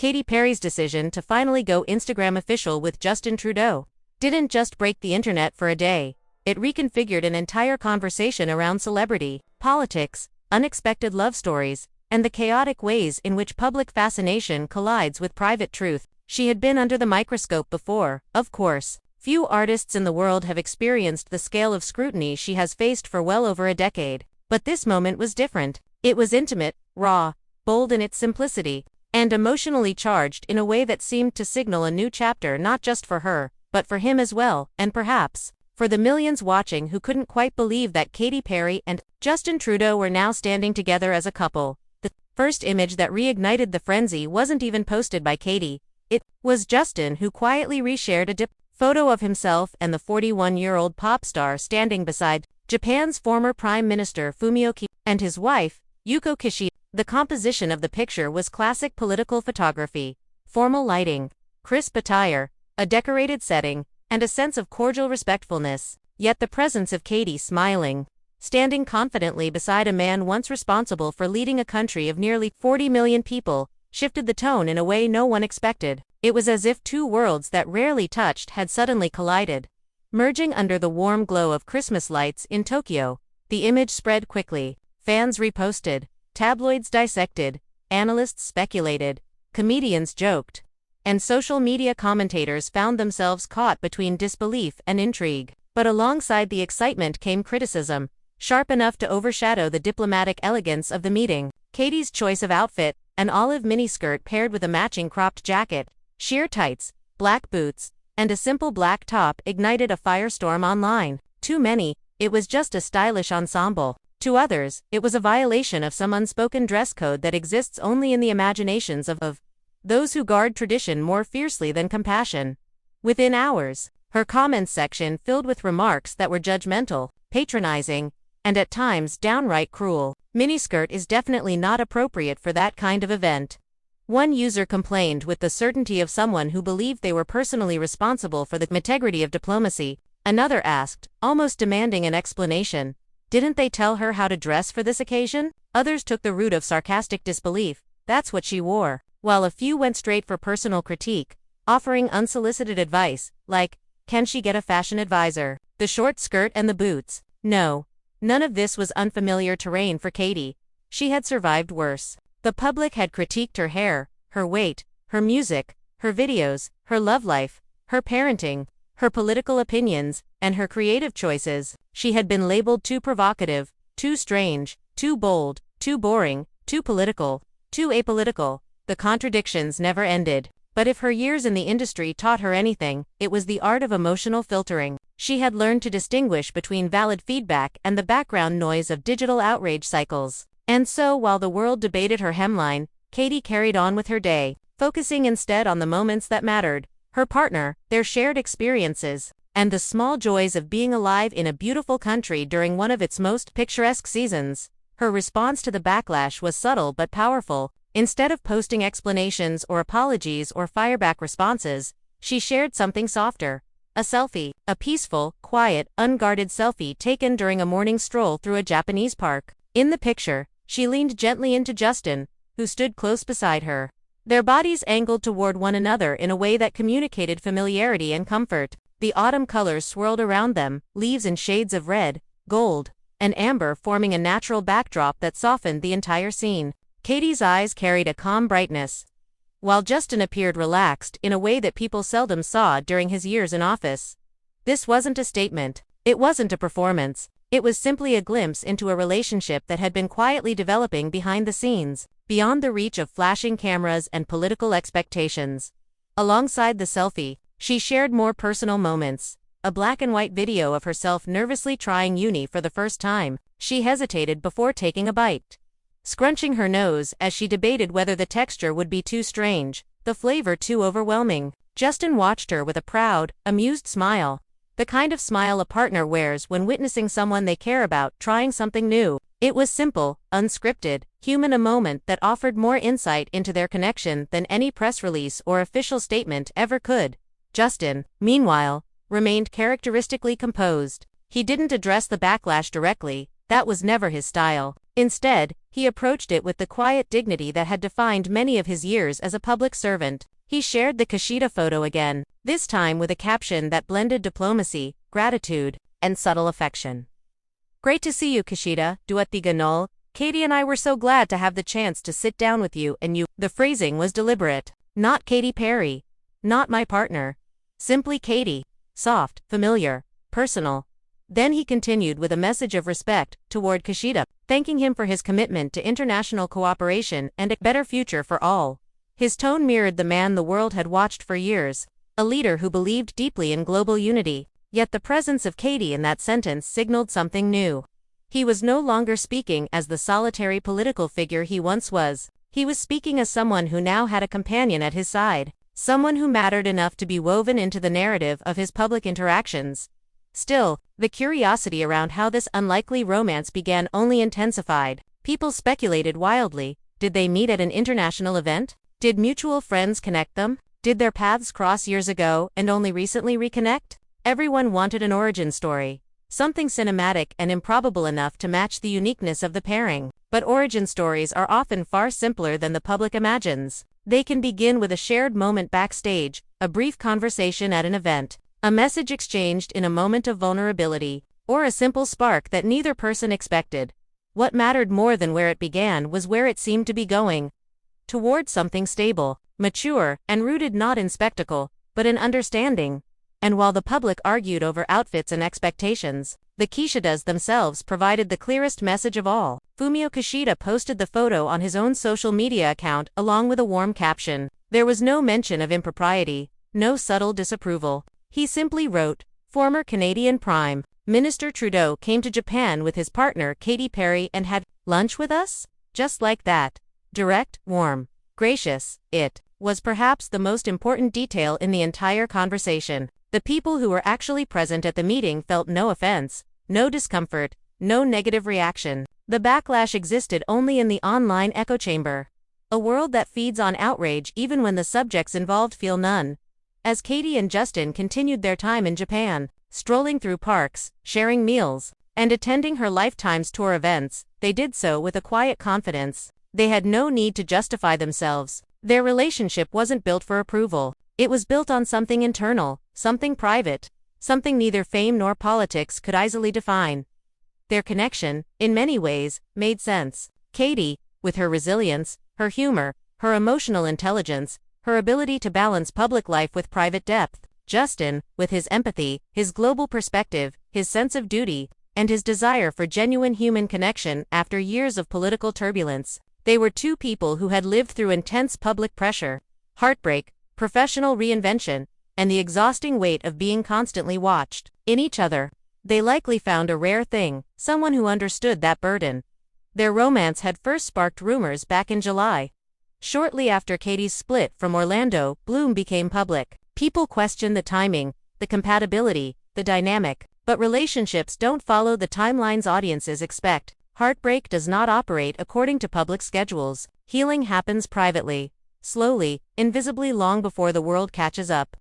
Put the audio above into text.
Katy Perry's decision to finally go Instagram official with Justin Trudeau didn't just break the internet for a day. It reconfigured an entire conversation around celebrity, politics, unexpected love stories, and the chaotic ways in which public fascination collides with private truth. She had been under the microscope before, of course. Few artists in the world have experienced the scale of scrutiny she has faced for well over a decade. But this moment was different. It was intimate, raw, bold in its simplicity, and emotionally charged in a way that seemed to signal a new chapter not just for her, but for him as well, and perhaps for the millions watching who couldn't quite believe that Katy Perry and Justin Trudeau were now standing together as a couple. The first image that reignited the frenzy wasn't even posted by Katy. It was Justin who quietly reshared a photo of himself and the 41-year-old pop star standing beside Japan's former Prime Minister Fumio Kishida and his wife, Yuko Kishida. The composition of the picture was classic political photography: formal lighting, crisp attire, a decorated setting, and a sense of cordial respectfulness. Yet the presence of Katy smiling, standing confidently beside a man once responsible for leading a country of nearly 40 million people, shifted the tone in a way no one expected. It was as if two worlds that rarely touched had suddenly collided. Merging under the warm glow of Christmas lights in Tokyo, the image spread quickly. Fans reposted, tabloids dissected, analysts speculated, comedians joked, and social media commentators found themselves caught between disbelief and intrigue. But alongside the excitement came criticism, sharp enough to overshadow the diplomatic elegance of the meeting. Katy's choice of outfit, an olive miniskirt paired with a matching cropped jacket, sheer tights, black boots, and a simple black top ignited a firestorm online. To many, it was just a stylish ensemble. To others, it was a violation of some unspoken dress code that exists only in the imaginations of those who guard tradition more fiercely than compassion. Within hours, her comments section filled with remarks that were judgmental, patronizing, and at times downright cruel. Miniskirt is definitely not appropriate for that kind of event. One user complained with the certainty of someone who believed they were personally responsible for the integrity of diplomacy. Another asked, almost demanding an explanation, didn't they tell her how to dress for this occasion? Others took the route of sarcastic disbelief. That's what she wore. While a few went straight for personal critique, offering unsolicited advice, like, can she get a fashion advisor? The short skirt and the boots. No. None of this was unfamiliar terrain for Katy. She had survived worse. The public had critiqued her hair, her weight, her music, her videos, her love life, her parenting, her political opinions, and her creative choices. She had been labeled too provocative, too strange, too bold, too boring, too political, too apolitical. The contradictions never ended. But if her years in the industry taught her anything, it was the art of emotional filtering. She had learned to distinguish between valid feedback and the background noise of digital outrage cycles. And so, while the world debated her hemline, Katy carried on with her day, focusing instead on the moments that mattered: her partner, their shared experiences, and the small joys of being alive in a beautiful country during one of its most picturesque seasons. Her response to the backlash was subtle but powerful. Instead of posting explanations or apologies or fireback responses, she shared something softer. A selfie, a peaceful, quiet, unguarded selfie taken during a morning stroll through a Japanese park. In the picture, she leaned gently into Justin, who stood close beside her. Their bodies angled toward one another in a way that communicated familiarity and comfort. The autumn colors swirled around them, leaves in shades of red, gold, and amber forming a natural backdrop that softened the entire scene. Katy's eyes carried a calm brightness, while Justin appeared relaxed in a way that people seldom saw during his years in office. This wasn't a statement. It wasn't a performance. It was simply a glimpse into a relationship that had been quietly developing behind the scenes, beyond the reach of flashing cameras and political expectations. Alongside the selfie, she shared more personal moments. A black and white video of herself nervously trying uni for the first time. She hesitated before taking a bite, scrunching her nose as she debated whether the texture would be too strange, the flavor too overwhelming. Justin watched her with a proud, amused smile. The kind of smile a partner wears when witnessing someone they care about trying something new. It was simple, unscripted, human, a moment that offered more insight into their connection than any press release or official statement ever could. Justin, meanwhile, remained characteristically composed. He didn't address the backlash directly. That was never his style. Instead, he approached it with the quiet dignity that had defined many of his years as a public servant. He shared the Kushida photo again, this time with a caption that blended diplomacy, gratitude, and subtle affection. "Great to see you, Kushida, duatti ganol. Katy and I were so glad to have the chance to sit down with you and you." The phrasing was deliberate. Not Katy Perry. Not my partner. Simply Katy. Soft, familiar, personal. Then he continued with a message of respect toward Kushida, thanking him for his commitment to international cooperation and a better future for all. His tone mirrored the man the world had watched for years, a leader who believed deeply in global unity. Yet the presence of Katy in that sentence signaled something new. He was no longer speaking as the solitary political figure he once was. He was speaking as someone who now had a companion at his side, someone who mattered enough to be woven into the narrative of his public interactions. Still, the curiosity around how this unlikely romance began only intensified. People speculated wildly. Did they meet at an international event? Did mutual friends connect them? Did their paths cross years ago and only recently reconnect? Everyone wanted an origin story, something cinematic and improbable enough to match the uniqueness of the pairing. But origin stories are often far simpler than the public imagines. They can begin with a shared moment backstage, a brief conversation at an event, a message exchanged in a moment of vulnerability, or a simple spark that neither person expected. What mattered more than where it began was where it seemed to be going. Toward something stable, mature, and rooted not in spectacle, but in understanding. And while the public argued over outfits and expectations, the Kishidas themselves provided the clearest message of all. Fumio Kishida posted the photo on his own social media account along with a warm caption. There was no mention of impropriety, no subtle disapproval. He simply wrote, "Former Canadian Prime Minister Trudeau came to Japan with his partner Katy Perry and had lunch with us?" Just like that. Direct, warm, gracious. It was perhaps the most important detail in the entire conversation. The people who were actually present at the meeting felt no offense, no discomfort, no negative reaction. The backlash existed only in the online echo chamber. A world that feeds on outrage even when the subjects involved feel none. As Katy and Justin continued their time in Japan, strolling through parks, sharing meals, and attending her lifetime's tour events, they did so with a quiet confidence. They had no need to justify themselves. Their relationship wasn't built for approval. It was built on something internal, something private, something neither fame nor politics could easily define. Their connection, in many ways, made sense. Katy, with her resilience, her humor, her emotional intelligence, her ability to balance public life with private depth. Justin, with his empathy, his global perspective, his sense of duty, and his desire for genuine human connection after years of political turbulence. They were two people who had lived through intense public pressure, heartbreak, professional reinvention, and the exhausting weight of being constantly watched. In each other, they likely found a rare thing, someone who understood that burden. Their romance had first sparked rumors back in July. Shortly after Katy's split from Orlando Bloom became public. People questioned the timing, the compatibility, the dynamic. But relationships don't follow the timelines audiences expect. Heartbreak does not operate according to public schedules. Healing happens privately, slowly, invisibly long before the world catches up.